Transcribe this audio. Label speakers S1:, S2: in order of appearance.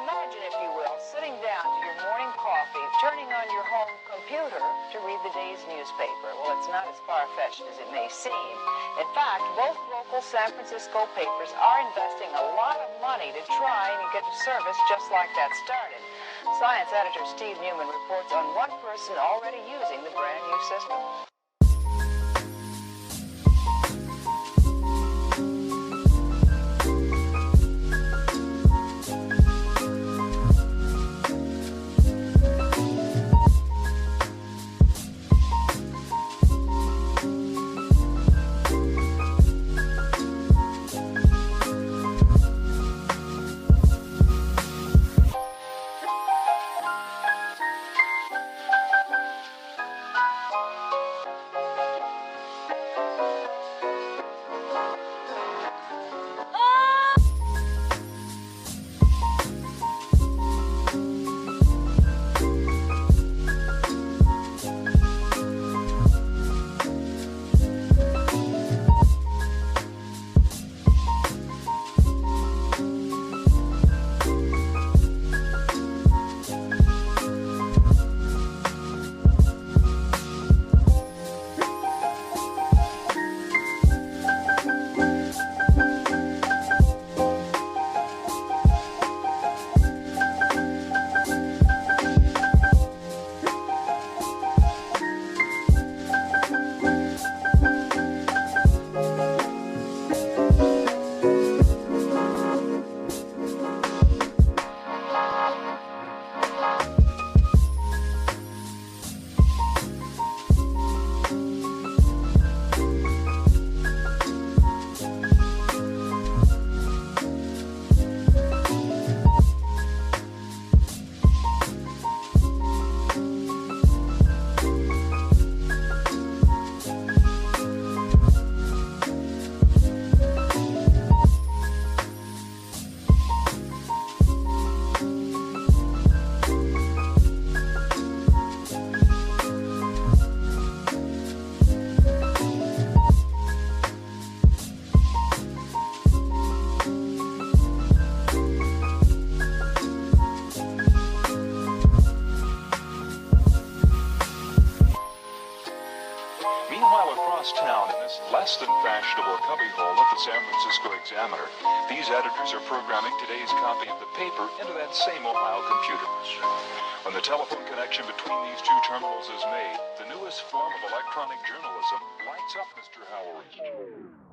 S1: Imagine, if you will, sitting down to your morning coffee, turning on your home computer to read the day's newspaper. Well, it's not as far-fetched as it may seem. In fact, both local San Francisco papers are investing a lot of money to try and get a service just like that started. Science editor Steve Newman reports on one person already using the brand new system.
S2: Meanwhile, across town, in this less than fashionable cubbyhole at the San Francisco Examiner, these editors are programming today's copy of the paper into that same Ohio computer. When the telephone connection between these two terminals is made, the newest form of electronic journalism lights up Mr. Howard.